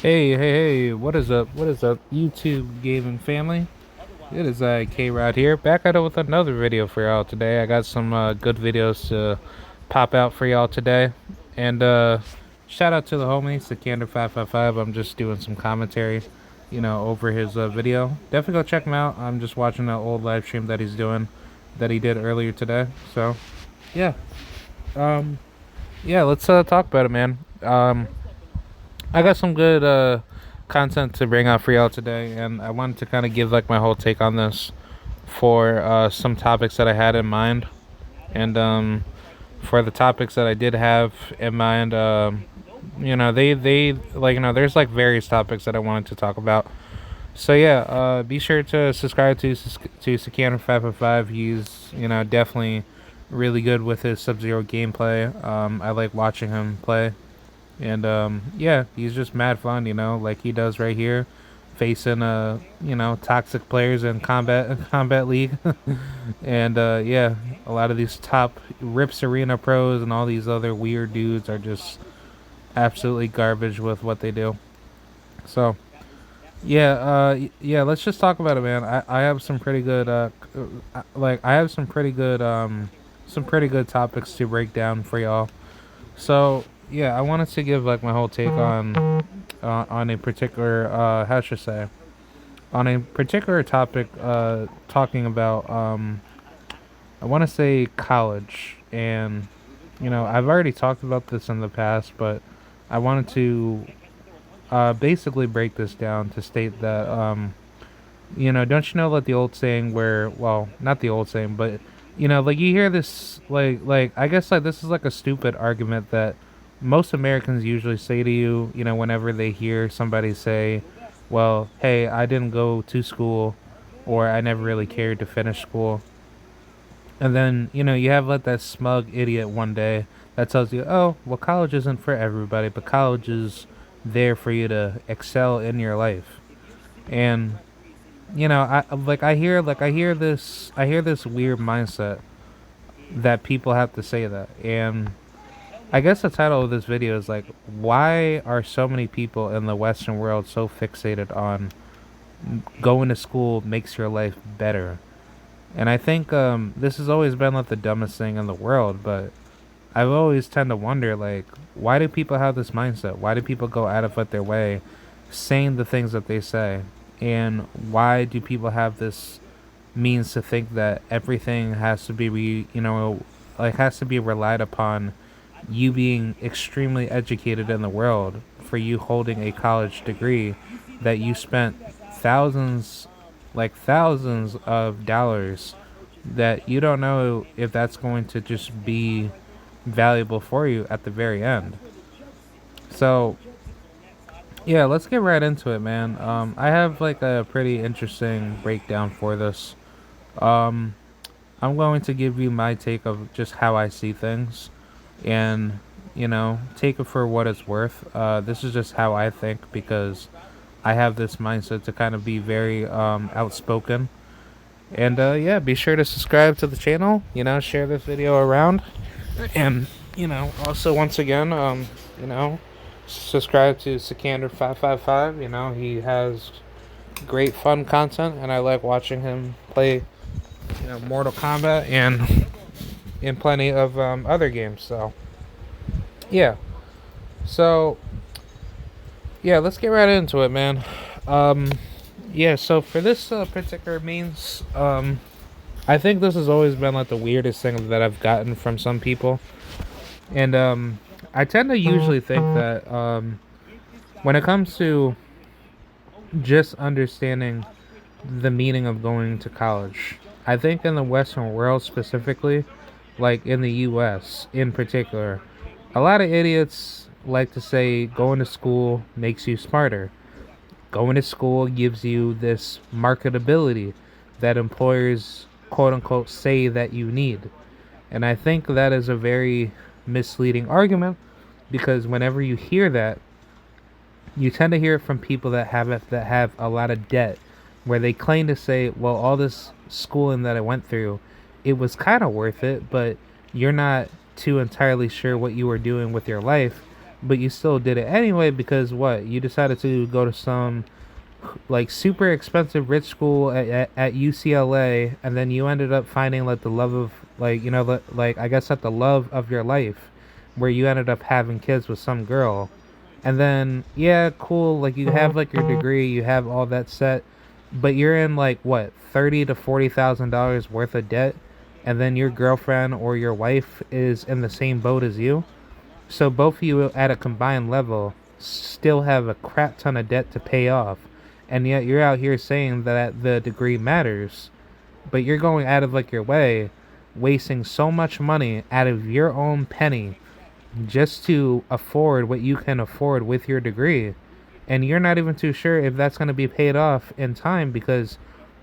Hey, what is up? What is up, YouTube gaming family? It is K-Rod here, back at it with another video for y'all today. I got some good videos to pop out for y'all today. And shout out to the homie, Sikander555. I'm just doing some commentary, over his video. Definitely go check him out. I'm just watching that old live stream that he's doing, that he did earlier today. So, yeah. Um, yeah, let's talk about it, man. I got some good content to bring out for y'all today, and I wanted to kind of give like my whole take on this for some topics that I had in mind, and for the topics that I did have in mind, they like there's like various topics that I wanted to talk about. So yeah, be sure to subscribe to Sikander555. He's definitely really good with his Sub-Zero gameplay. I like watching him play. And yeah, he's just mad fun, like he does right here, facing toxic players in combat league, and yeah, a lot of these top Rips Arena pros and all these other weird dudes are just absolutely garbage with what they do. So yeah, yeah, let's just talk about it, man. I have some pretty good I have some pretty good topics to break down for y'all. So yeah, I wanted to give like my whole take on a particular how should I say, on a particular topic, talking about I want to say college. And I've already talked about this in the past, but I wanted to basically break this down to state that don't you know that the old saying where, well, not the old saying, but like you hear this, like I guess like this is like a stupid argument that most Americans usually say to you, whenever they hear somebody say, well, hey, I didn't go to school, or I never really cared to finish school. And then, you have like that smug idiot one day that tells you, oh, well, college isn't for everybody, but college is there for you to excel in your life. And I hear this weird mindset that people have to say that. And I guess the title of this video is like, why are so many people in the Western world so fixated on going to school makes your life better? And I think this has always been like the dumbest thing in the world, but I've always tend to wonder, like, why do people have this mindset? Why do people go out of their way saying the things that they say? And why do people have this means to think that everything has to be, has to be relied upon you being extremely educated in the world for you holding a college degree that you spent thousands, like thousands of dollars, that you don't know if that's going to just be valuable for you at the very end. So yeah, let's get right into it, man. I have like a pretty interesting breakdown for this. um I'm going to give you my take of just how I see things, and take it for what it's worth. This is just how I think, because I have this mindset to kind of be very outspoken. And yeah, be sure to subscribe to the channel, share this video around. And also, once again, subscribe to Sikander555. He has great fun content, and I like watching him play Mortal Kombat and in plenty of other games. So yeah, so yeah, let's get right into it, man. um yeah, so for this particular means, I think this has always been like the weirdest thing that I've gotten from some people. And I tend to usually think that when it comes to just understanding the meaning of going to college, I think in the Western world specifically, like in the US in particular, a lot of idiots like to say going to school makes you smarter. Going to school gives you this marketability that employers, quote unquote, say that you need. And I think that is a very misleading argument, because whenever you hear that, you tend to hear it from people that have a lot of debt, where they claim to say, well, all this schooling that I went through, it was kind of worth it, but you're not too entirely sure what you were doing with your life but you still did it anyway because what? You decided to go to some like super expensive rich school at UCLA, and then you ended up finding like the love of like like I guess at the love of your life, where you ended up having kids with some girl, and then yeah, cool, like you have like your degree, you have all that set, but you're in like what, $30,000 to $40,000 worth of debt, and then your girlfriend or your wife is in the same boat as you, so both of you at a combined level still have a crap ton of debt to pay off. And yet you're out here saying that the degree matters, but you're going out of like your way, wasting so much money out of your own penny just to afford what you can afford with your degree. And you're not even too sure if that's going to be paid off in time because,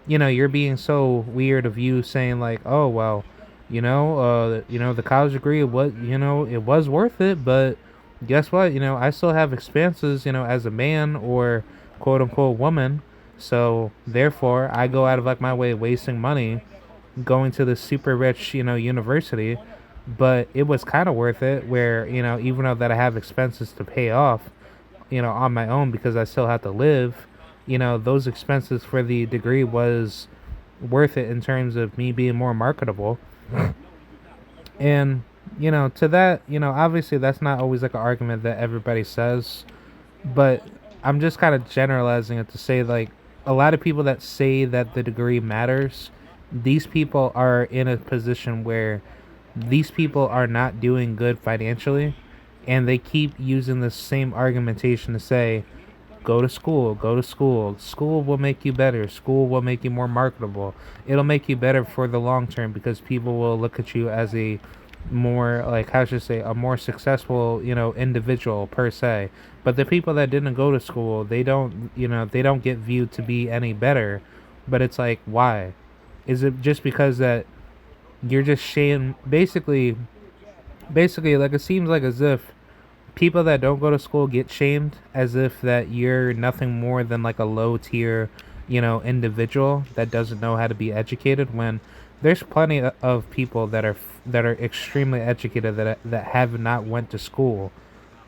you're being so weird of you saying like, oh, well, the college degree, it was worth it, but guess what? I still have expenses, as a man or quote unquote woman. So therefore, I go out of like my way wasting money going to this super rich, university, but it was kind of worth it where, even though that I have expenses to pay off, on my own because I still have to live, those expenses for the degree was worth it in terms of me being more marketable. And, to that, obviously that's not always like an argument that everybody says, but I'm just kind of generalizing it to say like a lot of people that say that the degree matters, these people are in a position where these people are not doing good financially, and they keep using the same argumentation to say go to school, go to school. School will make you better. School will make you more marketable. It'll make you better for the long term because people will look at you as a more like how should I say a more successful individual per se. But the people that didn't go to school, they don't get viewed to be any better. But it's like, why? Is it just because that you're just shame basically like it seems like as if people that don't go to school get shamed as if that you're nothing more than like a low tier, individual that doesn't know how to be educated when there's plenty of people that are extremely educated that have not went to school.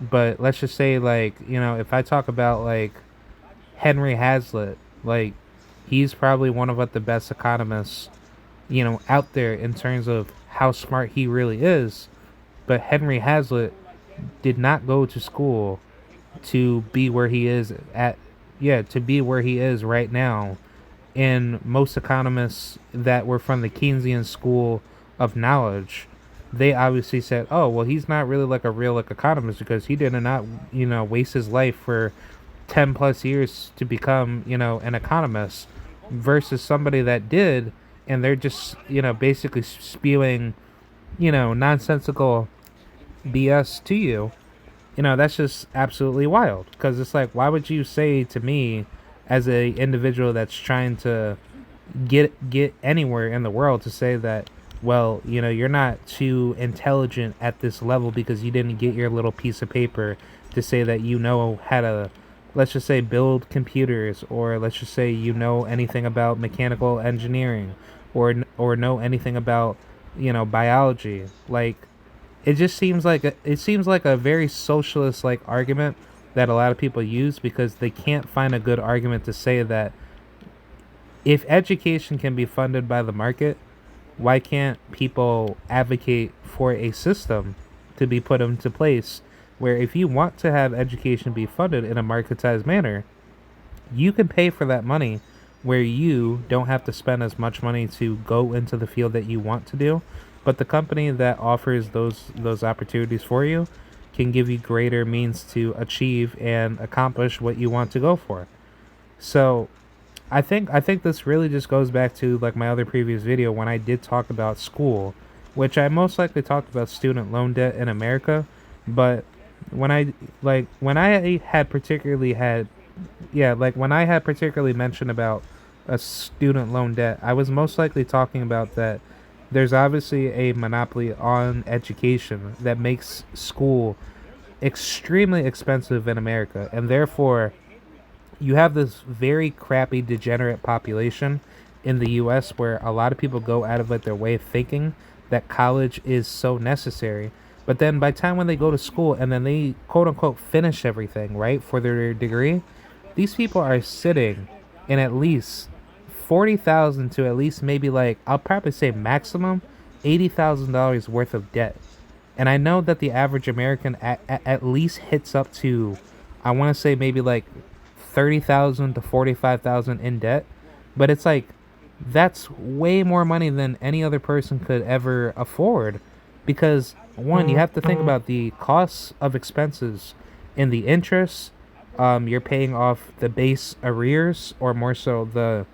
But let's just say like, if I talk about like Henry Hazlitt, like he's probably one of like, the best economists, out there in terms of how smart he really is. But Henry Hazlitt did not go to school to be where he is at yeah, to be where he is right now. And most economists that were from the Keynesian school of knowledge, they obviously said, "Oh, well, he's not really like a real like economist because he did not, waste his life for 10 plus years to become, an economist." Versus somebody that did, and they're just, basically spewing, nonsensical BS to you. That's just absolutely wild because it's like, why would you say to me as a individual that's trying to get anywhere in the world to say that, well, you're not too intelligent at this level because you didn't get your little piece of paper to say that you know how to, let's just say, build computers, or let's just say anything about mechanical engineering, or know anything about biology. Like, it seems like a very socialist like argument that a lot of people use because they can't find a good argument to say that if education can be funded by the market, why can't people advocate for a system to be put into place where if you want to have education be funded in a marketized manner, you can pay for that money where you don't have to spend as much money to go into the field that you want to do, but the company that offers those opportunities for you can give you greater means to achieve and accomplish what you want to go for. So I think this really just goes back to like my other previous video when I did talk about school, which I most likely talked about student loan debt in America, but when I had particularly had yeah, like when I had particularly mentioned about a student loan debt, I was most likely talking about that there's obviously a monopoly on education that makes school extremely expensive in America, and therefore you have this very crappy degenerate population in the US where a lot of people go out of it their way thinking that college is so necessary. But then by the time when they go to school and then they quote unquote finish everything, right, for their degree, these people are sitting in at least 40,000 to at least maybe like I'll probably say maximum $80,000 worth of debt. And I know that the average American at least hits up to, I want to say maybe like 30,000 to 45,000 in debt, but it's like that's way more money than any other person could ever afford, because one, you have to think about the costs of expenses and the interest. You're paying off the base arrears, or more so the,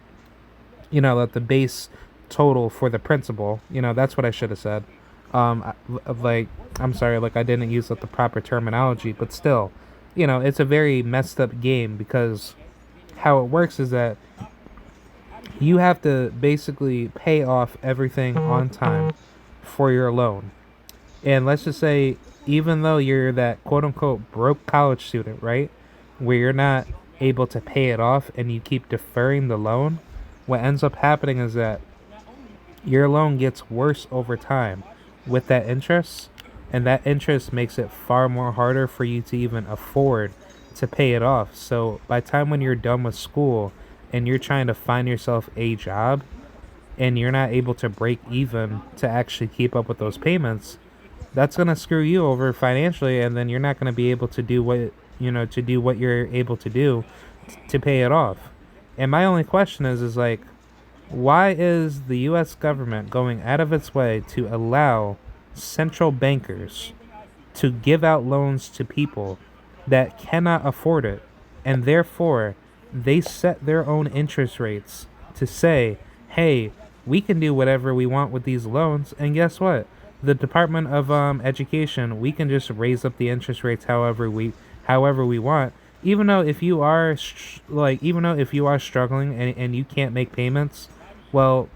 like the base total for the principal. That's what I should have said. Like, I'm sorry, like I didn't use like the proper terminology, but still, it's a very messed up game, because how it works is that you have to basically pay off everything on time for your loan. And let's just say, even though you're that quote unquote broke college student, right? Where you're not able to pay it off and you keep deferring the loan, what ends up happening is that your loan gets worse over time with that interest. And that interest makes it far more harder for you to even afford to pay it off. So by the time when you're done with school and you're trying to find yourself a job and you're not able to break even to actually keep up with those payments, that's going to screw you over financially, and then you're not going to be able to do what you're able to do to pay it off. And my only question is like, why is the US government going out of its way to allow central bankers to give out loans to people that cannot afford it, and therefore they set their own interest rates to say, hey, we can do whatever we want with these loans, and guess what? The Department of Education, we can just raise up the interest rates however we want. Even though if you are struggling and you can't make payments, well,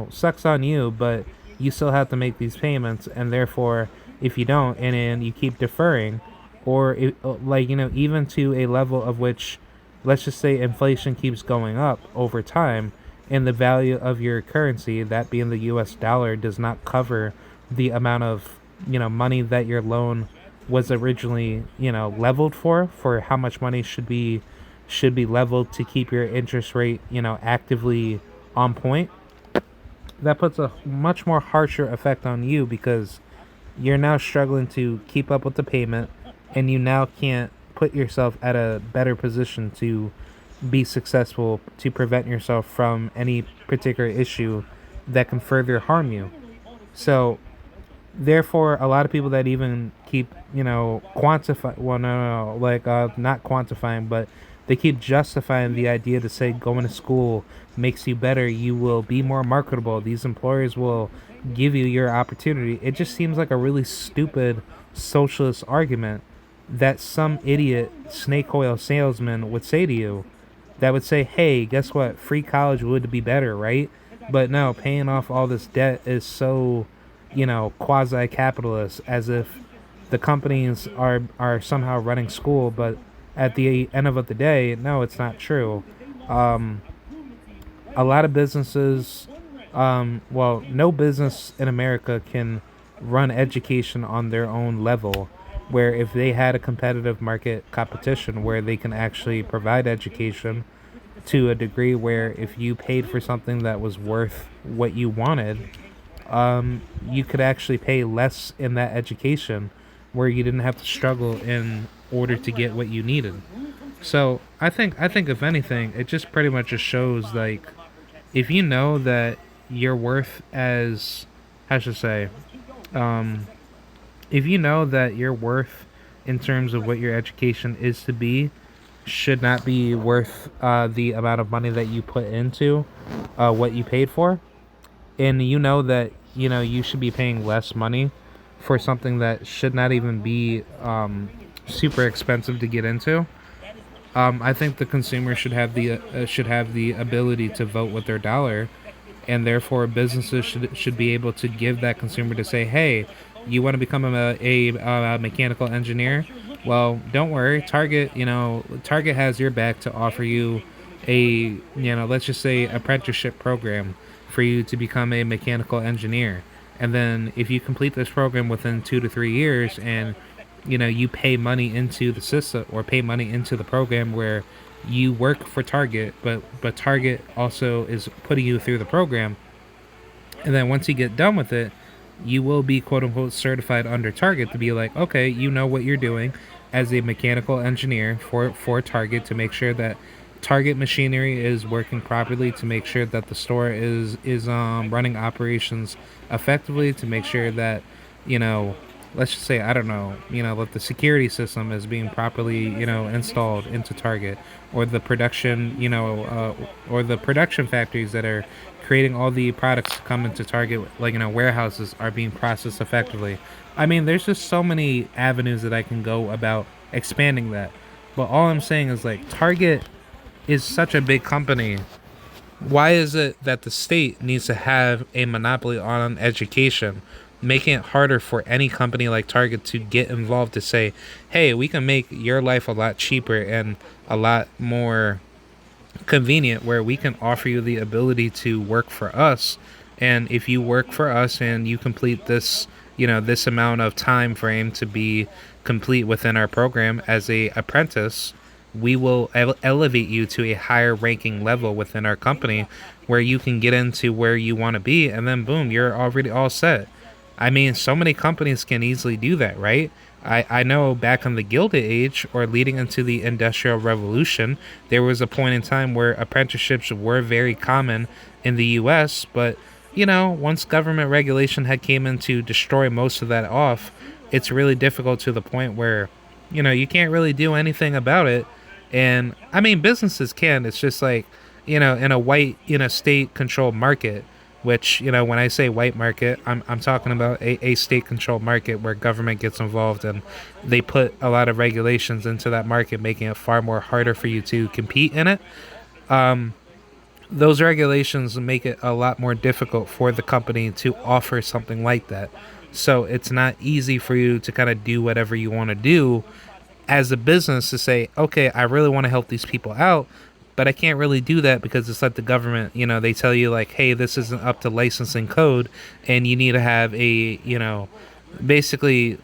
sucks on you, but you still have to make these payments, and therefore, if you don't, and you keep deferring, or even to a level of which, let's just say, inflation keeps going up over time, and the value of your currency, that being the U.S. dollar, does not cover the amount of money that your loan was originally leveled for how much money should be leveled to keep your interest rate actively on point. That puts a much more harsher effect on you, because you're now struggling to keep up with the payment, and you now can't put yourself at a better position to be successful, to prevent yourself from any particular issue that can further harm you. So therefore, a lot of people that even keep quantify, well, no, like not quantifying, but they keep justifying the idea to say going to school makes you better, you will be more marketable, these employers will give you your opportunity. It just seems like a really stupid socialist argument that some idiot snake oil salesman would say to you, that would say, hey, guess what, free college would be better, right? But no, paying off all this debt is so quasi-capitalist, as if the companies are somehow running school. But at the end of the day, no, it's not true. A lot of businesses, no business in America can run education on their own level, where if they had a competitive market competition where they can actually provide education to a degree where if you paid for something that was worth what you wanted, you could actually pay less in that education, where you didn't have to struggle in order to get what you needed. So I think if anything, it just pretty much just shows, like, if you know that your worth as, how should I say, if you know that your worth in terms of what your education is to be should not be worth the amount of money that you put into what you paid for, and you know that you should be paying less money for something that should not even be super expensive to get into. I think the consumer should have the ability to vote with their dollar, and therefore businesses should be able to give that consumer to say, hey, you want to become a mechanical engineer? Well, don't worry. Target has your back to offer you let's just say apprenticeship program for you to become a mechanical engineer. And then if you complete this program within 2 to 3 years, and you pay money into the system or pay money into the program where you work for Target, but Target also is putting you through the program, and then once you get done with it, you will be quote unquote certified under Target to be like, okay, you know what you're doing as a mechanical engineer for Target, to make sure that Target machinery is working properly, to make sure that the store is running operations effectively, to make sure that you know let's just say, I don't know, that the security system is being properly, installed into Target, or the production, or the production factories that are creating all the products to come into Target, like, warehouses, are being processed effectively. I mean, there's just so many avenues that I can go about expanding that. But all I'm saying is, like, Target is such a big company. Why is it that the state needs to have a monopoly on education, making it harder for any company like Target to get involved, to say, hey, we can make your life a lot cheaper and a lot more convenient, where we can offer you the ability to work for us, and if you work for us and you complete this, this amount of time frame to be complete within our program as a apprentice, we will elevate you to a higher ranking level within our company, where you can get into where you want to be, and then boom, you're already all set. I mean, so many companies can easily do that, right? I know back in the Gilded Age, or leading into the Industrial Revolution, there was a point in time where apprenticeships were very common in the US, but once government regulation had came in to destroy most of that off, it's really difficult, to the point where you can't really do anything about it. And I mean, businesses can. It's just like, in a white, state controlled market, which, when I say white market, I'm talking about a state controlled market where government gets involved, and they put a lot of regulations into that market, making it far more harder for you to compete in it. Those regulations make it a lot more difficult for the company to offer something like that. So it's not easy for you to kind of do whatever you want to do as a business, to say, okay, I really want to help these people out, but I can't really do that because it's like the government, they tell you, like, hey, this isn't up to licensing code, and you need to have a, basically,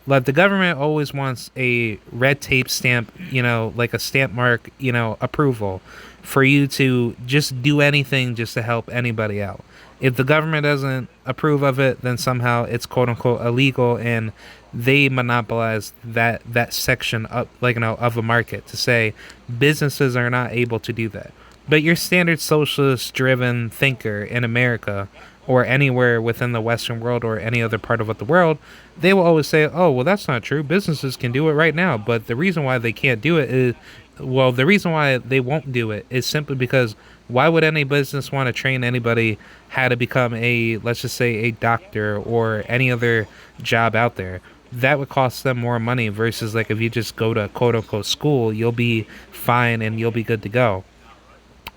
like, the government always wants a red tape stamp, like a stamp mark, approval for you to just do anything just to help anybody out. If the government doesn't approve of it, then somehow it's quote unquote illegal, and they monopolize that section of, like, of a market, to say businesses are not able to do that. But your standard socialist driven thinker in America, or anywhere within the Western world, or any other part of the world, they will always say, oh, well, that's not true. Businesses can do it right now. But the reason why they can't do it is, well, the reason why they won't do it is simply because, why would any business want to train anybody how to become a, let's just say, a doctor or any other job out there? That would cost them more money, versus, like, if you just go to quote unquote school, you'll be fine and you'll be good to go.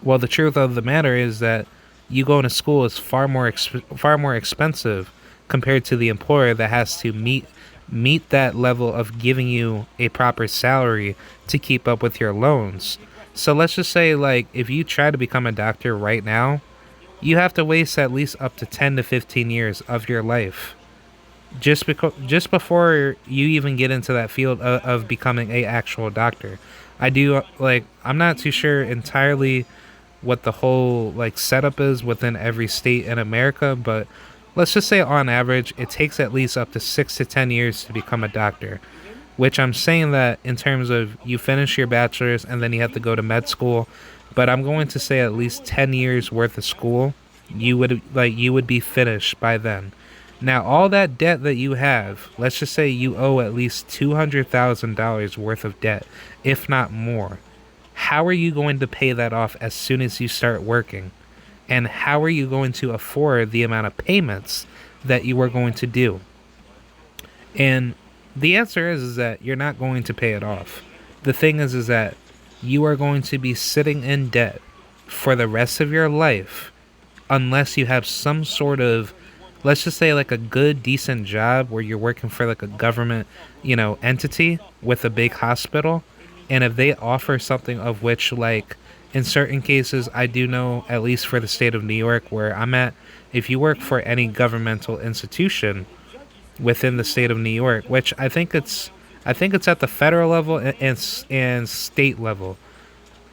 Well, the truth of the matter is that you going to school is far more expensive compared to the employer that has to meet that level of giving you a proper salary to keep up with your loans. So let's just say, like, if you try to become a doctor right now, you have to waste at least up to 10 to 15 years of your life, just before you even get into that field of becoming a actual doctor. I'm not too sure entirely what the whole, like, setup is within every state in America, but let's just say on average it takes at least up to 6 to 10 years to become a doctor. Which, I'm saying that in terms of, you finish your bachelor's and then you have to go to med school, but I'm going to say at least 10 years worth of school, you would be finished by then. Now, all that debt that you have, let's just say you owe at least $200,000 worth of debt, if not more. How are you going to pay that off as soon as you start working? And how are you going to afford the amount of payments that you are going to do? And the answer is that you're not going to pay it off. The thing is that you are going to be sitting in debt for the rest of your life, unless you have some sort of, let's just say, like, a good, decent job where you're working for, like, a government, entity with a big hospital. And if they offer something of which, like, in certain cases, I do know, at least for the state of New York where I'm at, if you work for any governmental institution within the state of New York, which I think it's at the federal level and state level.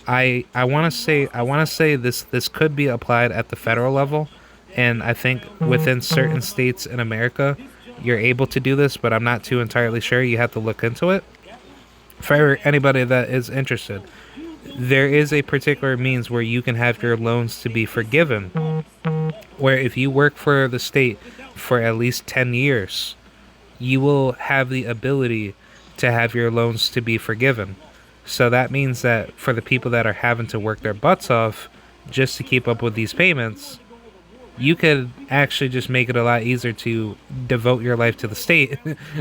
I want to say this could be applied at the federal level, and I think within certain states in America, you're able to do this, but I'm not too entirely sure. You have to look into it. For anybody that is interested, there is a particular means where you can have your loans to be forgiven. Where if you work for the state for at least 10 years, you will have the ability to have your loans to be forgiven. So that means that for the people that are having to work their butts off just to keep up with these payments, you could actually just make it a lot easier to devote your life to the state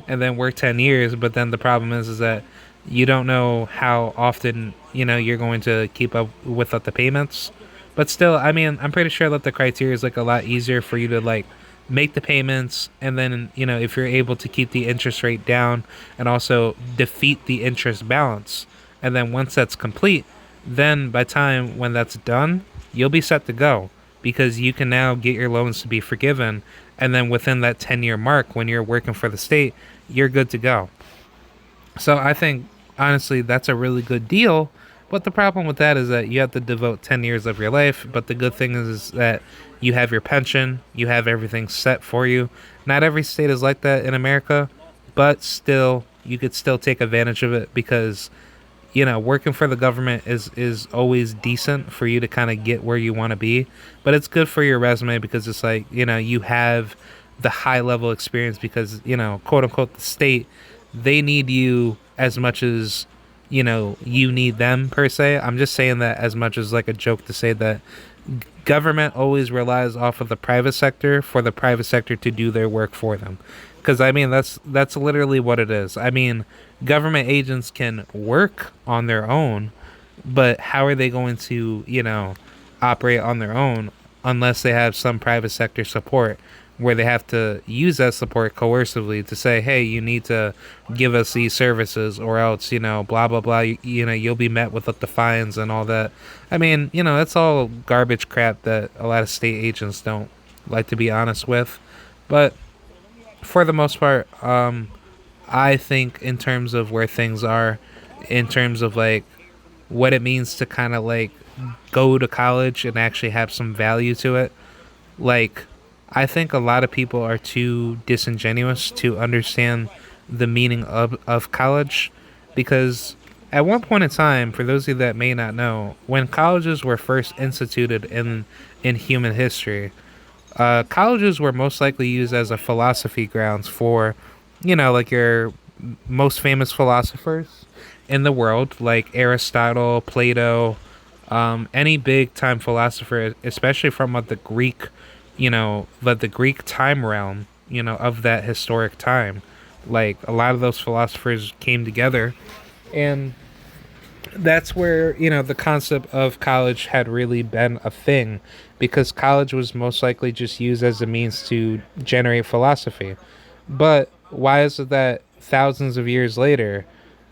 and then work 10 years. But then the problem is that you don't know how often, you're going to keep up with the payments. But still, I mean, I'm pretty sure that the criteria is like a lot easier for you to like make the payments, and then if you're able to keep the interest rate down and also defeat the interest balance, and then once that's complete, then by time when that's done, you'll be set to go because you can now get your loans to be forgiven, and then within that 10-year mark when you're working for the state, you're good to go. So I think honestly that's a really good deal. But the problem with that is that you have to devote 10 years of your life. But the good thing is that you have your pension, you have everything set for you. Not every state is like that in America, but still, you could still take advantage of it because working for the government is always decent for you to kind of get where you want to be, but it's good for your resume because it's like, you have the high level experience because, quote unquote, the state, they need you as much as, you need them per se. I'm just saying that as much as like a joke to say that government always relies off of the private sector for the private sector to do their work for them. Because I mean that's literally what it is. I mean, government agents can work on their own, but how are they going to operate on their own unless they have some private sector support where they have to use that support coercively to say, hey, you need to give us these services or else, blah, blah, blah, you'll be met with the fines and all that. I mean, that's all garbage crap that a lot of state agents don't like to be honest with. But for the most part, I think in terms of where things are, in terms of like what it means to kind of like go to college and actually have some value to it, like I think a lot of people are too disingenuous to understand the meaning of college because at one point in time, for those of you that may not know, when colleges were first instituted in human history, colleges were most likely used as a philosophy grounds for, like your most famous philosophers in the world, like Aristotle, Plato, any big time philosopher, especially from the Greek, the Greek time realm, of that historic time. Like a lot of those philosophers came together, and that's where the concept of college had really been a thing because college was most likely just used as a means to generate philosophy. But why is it that thousands of years later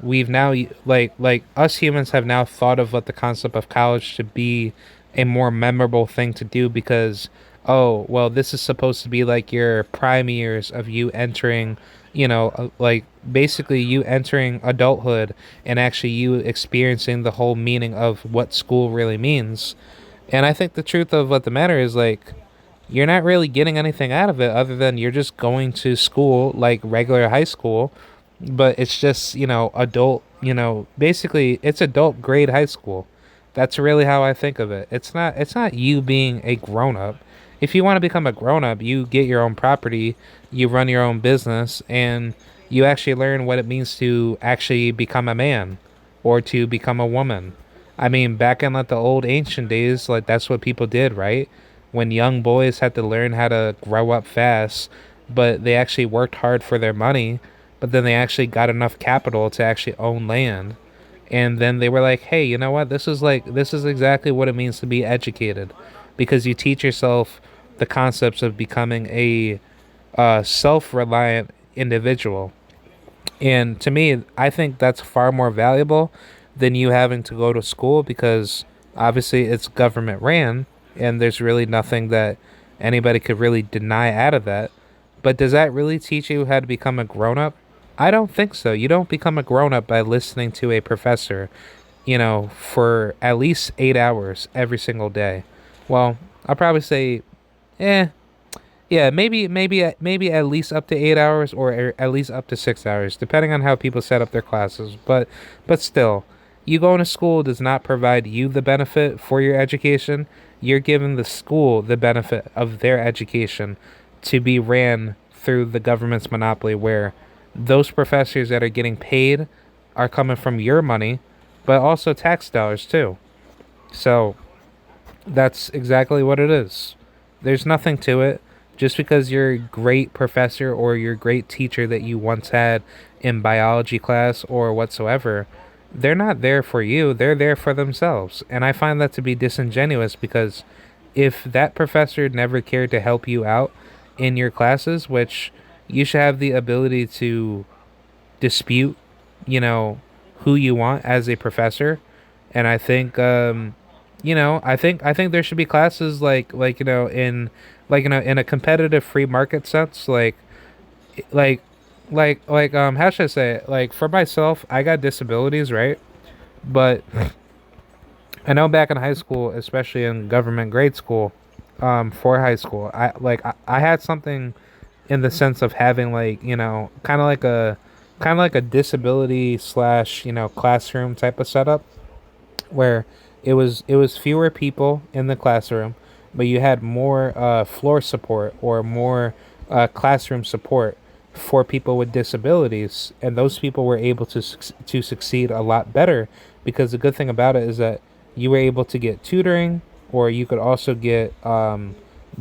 we've now like us humans have now thought of what the concept of college to be a more memorable thing to do because, oh well, this is supposed to be like your prime years of you entering, like basically you entering adulthood and actually you experiencing the whole meaning of what school really means. And I think the truth of what the matter is, like, you're not really getting anything out of it other than you're just going to school like regular high school, but it's just, adult, basically it's adult grade high school. That's really how I think of it. It's not you being a grown up. If you want to become a grown up, you get your own property, you run your own business, and you actually learn what it means to actually become a man or to become a woman. I mean, back in like the old ancient days, like that's what people did, right? When young boys had to learn how to grow up fast, but they actually worked hard for their money, but then they actually got enough capital to actually own land. And then they were like, hey, you know what? This is exactly what it means to be educated because you teach yourself the concepts of becoming a self-reliant individual. And to me, I think that's far more valuable than you having to go to school because obviously it's government ran and there's really nothing that anybody could really deny out of that. But does that really teach you how to become a grown up? I don't think so. You don't become a grown up by listening to a professor, for at least 8 hours every single day. Well, I'll probably say, eh, yeah, maybe at least up to 8 hours, or at least up to 6 hours, depending on how people set up their classes. But still, you going to school does not provide you the benefit for your education. You're giving the school the benefit of their education to be ran through the government's monopoly, where those professors that are getting paid are coming from your money, but also tax dollars too. So that's exactly what it is. There's nothing to it. Just because you're a great professor or you're a great teacher that you once had in biology class or whatsoever, they're not there for you. They're there for themselves. And I find that to be disingenuous, because if that professor never cared to help you out in your classes, which you should have the ability to dispute, you know, who you want as a professor. And I think, I think there should be classes in a competitive free market sense, like how should I say it? Like, for myself, I got disabilities, right? But I know back in high school, especially in government grade school, for high school, I had something in the sense of having, like, kind of like a disability slash, classroom type of setup, where it was fewer people in the classroom, but you had more floor support, or more classroom support for people with disabilities, and those people were able to succeed a lot better, because the good thing about it is that you were able to get tutoring, or you could also get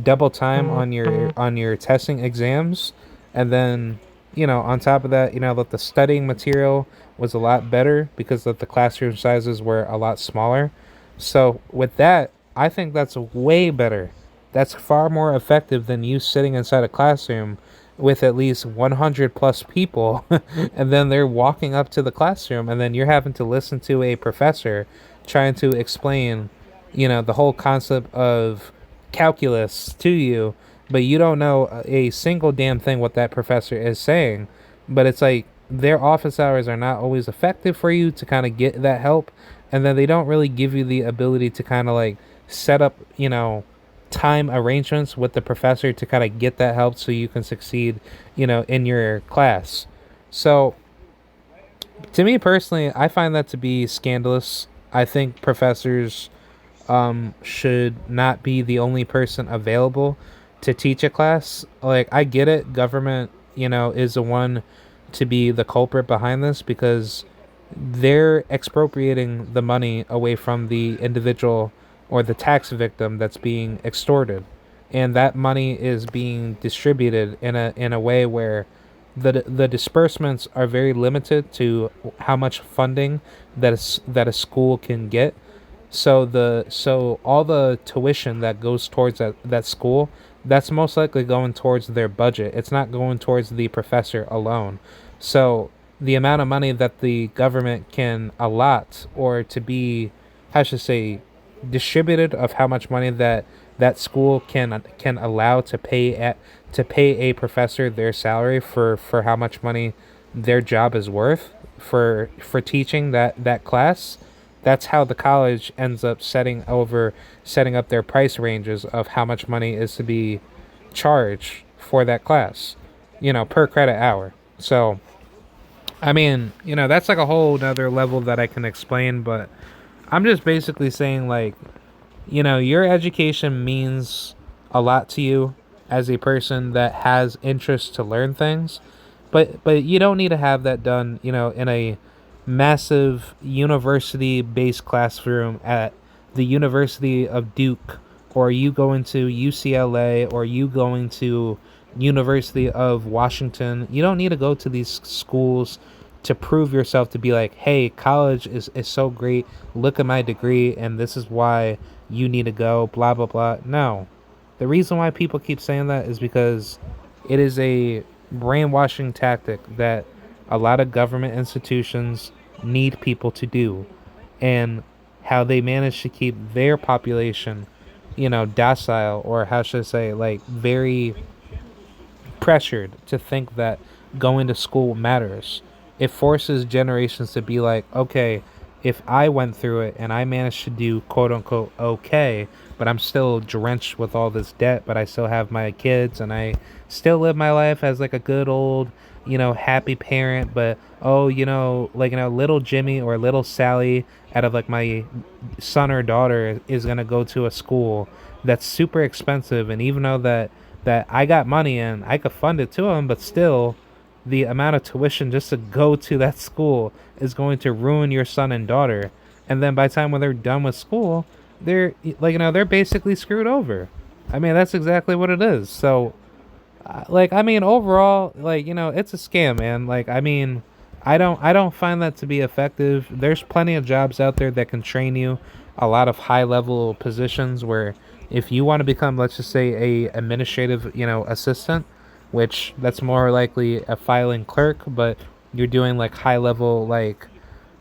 double time on your testing exams, and then, on top of that, that the studying material was a lot better because that the classroom sizes were a lot smaller. So with that, I think that's way better. That's far more effective than you sitting inside a classroom with at least 100 plus people, and then they're walking up to the classroom, and then you're having to listen to a professor trying to explain, the whole concept of calculus to you, but you don't know a single damn thing what that professor is saying. But it's like their office hours are not always effective for you to kind of get that help, and then they don't really give you the ability to kind of like set up, time arrangements with the professor to kind of get that help so you can succeed, in your class. So to me personally, I find that to be scandalous. I think professors should not be the only person available to teach a class. Like, I get it, government, is the one to be the culprit behind this, because they're expropriating the money away from the individual or the tax victim that's being extorted. And that money is being distributed in a way where the disbursements are very limited to how much funding that a school can get. So all the tuition that goes towards that school, that's most likely going towards their budget. It's not going towards the professor alone. So the amount of money that the government can allot, or to be, how should I say, distributed, of how much money that school can allow to pay a professor their salary for how much money their job is worth for teaching that class. That's how the college ends up setting up their price ranges of how much money is to be charged for that class, per credit hour. So I mean, that's like a whole nother level that I can explain, but I'm just basically saying, like, your education means a lot to you as a person that has interest to learn things, but you don't need to have that done, in a massive university-based classroom at the University of Duke, or you going to UCLA, or you going to University of Washington. You don't need to go to these schools to prove yourself, to be like, hey, college is so great. Look at my degree, and this is why you need to go, blah, blah, blah. No. The reason why people keep saying that is because it is a brainwashing tactic that a lot of government institutions need people to do, and how they manage to keep their population docile, or how should I say, like very pressured to think that going to school matters. It forces generations to be like, okay, if I went through it and I managed to do quote unquote okay, but I'm still drenched with all this debt, but I still have my kids and I still live my life as like a good old, happy parent, but oh, like, little Jimmy or little Sally out of like my son or daughter is gonna go to a school that's super expensive, and even though that I got money and I could fund it to them, but still, the amount of tuition just to go to that school is going to ruin your son and daughter. And then by the time when they're done with school, they're like, they're basically screwed over. I mean, that's exactly what it is. So like, I mean, overall, like, it's a scam, man. Like, I mean, I don't find that to be effective. There's plenty of jobs out there that can train you, a lot of high level positions where if you want to become, let's just say, a administrative, assistant, which that's more likely a filing clerk, but you're doing like high level, like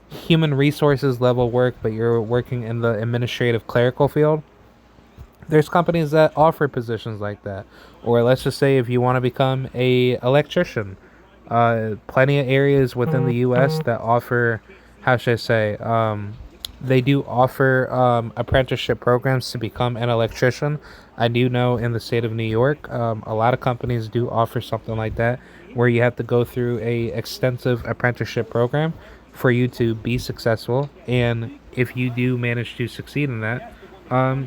human resources level work, but you're working in the administrative clerical field. There's companies that offer positions like that. Or let's just say if you want to become a electrician, plenty of areas within the U.S. that offer, how should I say, they do offer apprenticeship programs to become an electrician. I do know in the state of New York, a lot of companies do offer something like that, where you have to go through a extensive apprenticeship program for you to be successful. And if you do manage to succeed in that,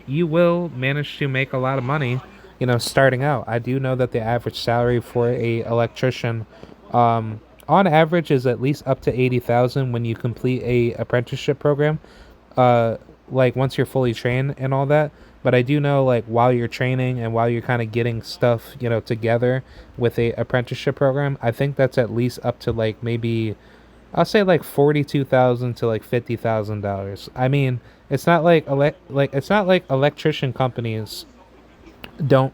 you will manage to make a lot of money, starting out. I do know that the average salary for a electrician, on average, is at least up to 80,000 when you complete a apprenticeship program. Uh, like once you're fully trained and all that. But I do know, like, while you're training and while you're kind of getting stuff, together with a apprenticeship program, I think that's at least up to like maybe I'll say like 42,000 to like $50,000. I mean, it's not like it's not like electrician companies don't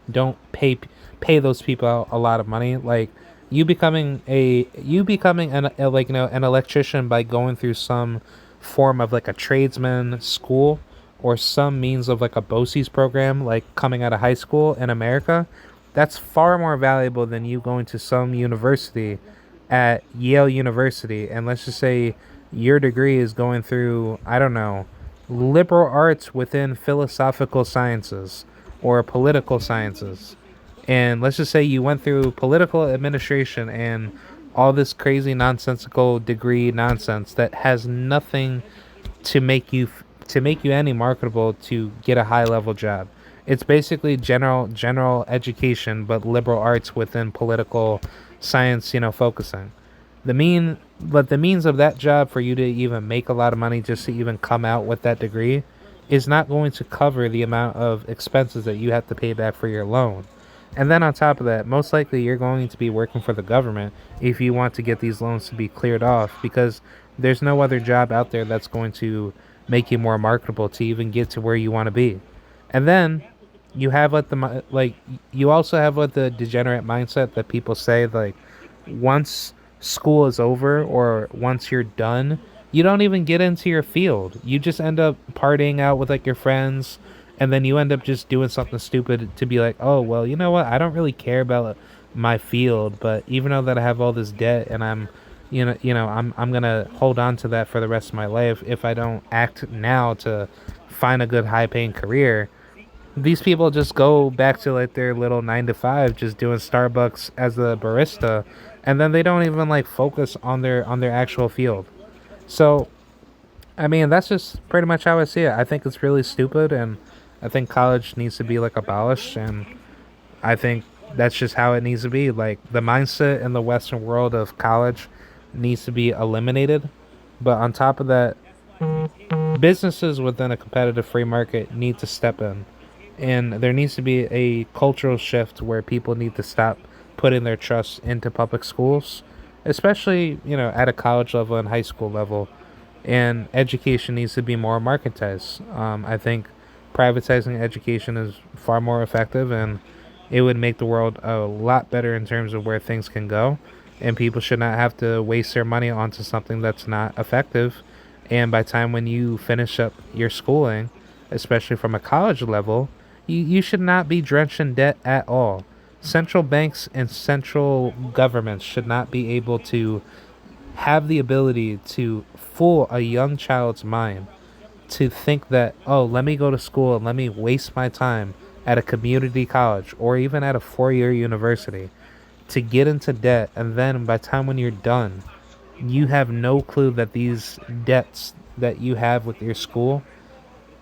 pay those people out a lot of money. Like you becoming an electrician by going through some form of like a tradesman school or some means of like a BOCES program, like coming out of high school in America, that's far more valuable than you going to some university at Yale University, and let's just say your degree is going through, I don't know, liberal arts within philosophical sciences or political sciences. And let's just say you went through political administration and all this crazy nonsensical degree nonsense that has nothing to make you any marketable to get a high level job. It's basically general education, but liberal arts within political science, focusing. But the means of that job for you to even make a lot of money just to even come out with that degree is not going to cover the amount of expenses that you have to pay back for your loan. And then on top of that, most likely you're going to be working for the government if you want to get these loans to be cleared off, because there's no other job out there that's going to make you more marketable to even get to where you want to be. And then you have you also have the degenerate mindset that people say, like, once school is over or once you're done, you don't even get into your field. You just end up partying out with like your friends, and then you end up just doing something stupid to be like, oh well, you know what? I don't really care about my field, but even though that I have all this debt and I'm gonna hold on to that for the rest of my life if I don't act now to find a good high paying career. These people just go back to like their little 9 to 5, just doing Starbucks as a barista, and then they don't even like focus on their actual field. So I mean, that's just pretty much how I see it. I think it's really stupid, and I think college needs to be like abolished, and I think that's just how it needs to be. Like, the mindset in the Western world of college needs to be eliminated. But on top of that, businesses within a competitive free market need to step in. And there needs to be a cultural shift where people need to stop putting their trust into public schools, especially, at a college level and high school level. And education needs to be more marketized. I think privatizing education is far more effective, and it would make the world a lot better in terms of where things can go. And people should not have to waste their money onto something that's not effective. And by the time when you finish up your schooling, especially from a college level, You should not be drenched in debt at all. Central banks and central governments should not be able to have the ability to fool a young child's mind to think that, oh, let me go to school and let me waste my time at a community college or even at a 4 year university to get into debt. And then by the time when you're done, you have no clue that these debts that you have with your school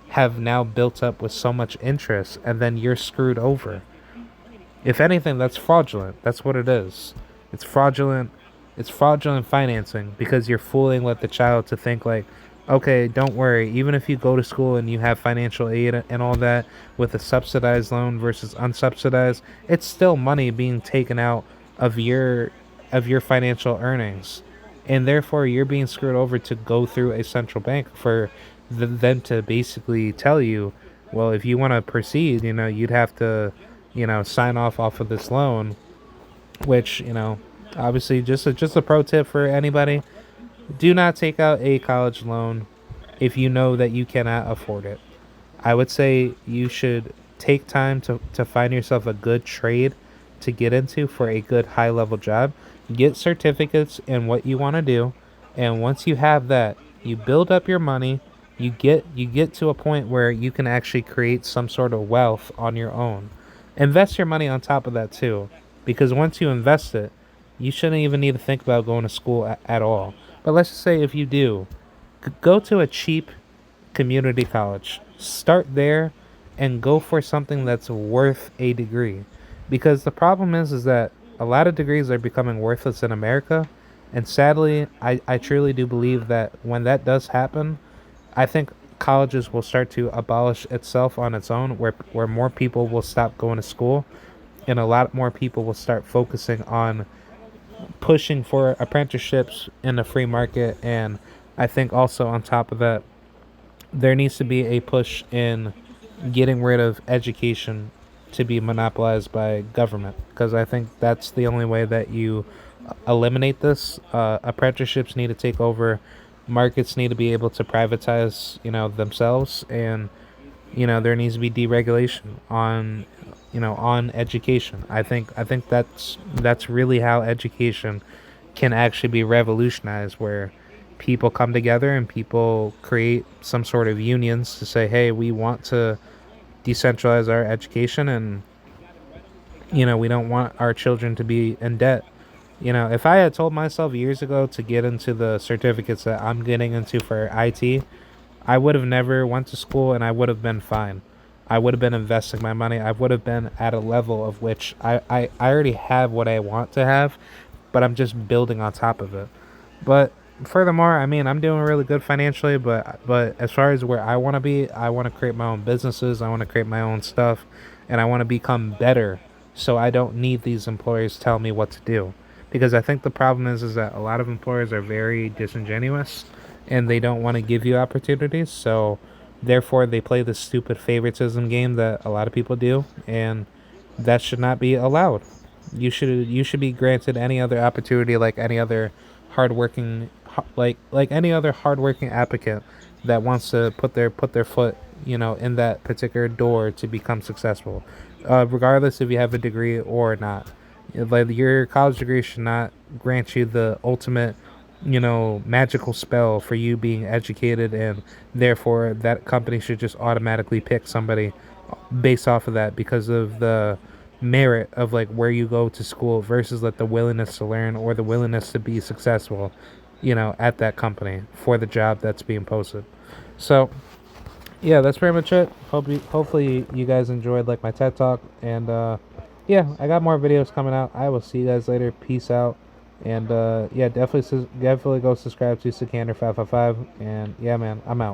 have now built up with so much interest, and then you're screwed over. If anything, that's fraudulent. That's what it is. It's fraudulent. It's fraudulent financing because you're fooling like the child to think like, okay, don't worry. Even if you go to school and you have financial aid and all that with a subsidized loan versus unsubsidized, it's still money being taken out of your financial earnings, and therefore you're being screwed over to go through a central bank for them to basically tell you, well, if you want to proceed, you'd have to sign off of this loan, which, obviously just a pro tip for anybody. Do not take out a college loan if you know that you cannot afford it. I would say you should take time to find yourself a good trade to get into for a good high level job. Get certificates in what you want to do, and once you have that, you build up your money. You get to a point where you can actually create some sort of wealth on your own. Invest your money on top of that too, because once you invest it, you shouldn't even need to think about going to school at all. But let's just say if you do, go to a cheap community college. Start there and go for something that's worth a degree. Because the problem is that a lot of degrees are becoming worthless in America. And sadly, I truly do believe that when that does happen, I think colleges will start to abolish itself on its own, where more people will stop going to school and a lot more people will start focusing on pushing for apprenticeships in the free market. And I think also on top of that, there needs to be a push in getting rid of education to be monopolized by government, because I think that's the only way that you eliminate this. Apprenticeships need to take over. Markets need to be able to privatize, themselves, and there needs to be deregulation on on education. I think that's really how education can actually be revolutionized, where people come together and people create some sort of unions to say, hey, we want to decentralize our education, and we don't want our children to be in debt. If I had told myself years ago to get into the certificates that I'm getting into for IT, I would have never went to school and I would have been fine. I would have been investing my money. I would have been at a level of which I already have what I want to have, but I'm just building on top of it. But furthermore, I mean, I'm doing really good financially, but as far as where I want to be, I want to create my own businesses. I want to create my own stuff, and I want to become better. So I don't need these employers tell me what to do, because I think the problem is that a lot of employers are very disingenuous, and they don't want to give you opportunities. So therefore, they play this stupid favoritism game that a lot of people do, and that should not be allowed. You should be granted any other opportunity like any other hardworking like any other hardworking applicant that wants to put their foot in that particular door to become successful, regardless if you have a degree or not. Like, your college degree should not grant you the ultimate magical spell for you being educated, and therefore that company should just automatically pick somebody based off of that because of the merit of like where you go to school versus like the willingness to learn or the willingness to be successful at that company for the job that's being posted. So yeah, that's pretty much it. Hopefully you guys enjoyed like my TED talk, and yeah, I got more videos coming out. I will see you guys later. Peace out. And yeah, definitely go subscribe to Sikander 555, and yeah, man, I'm out.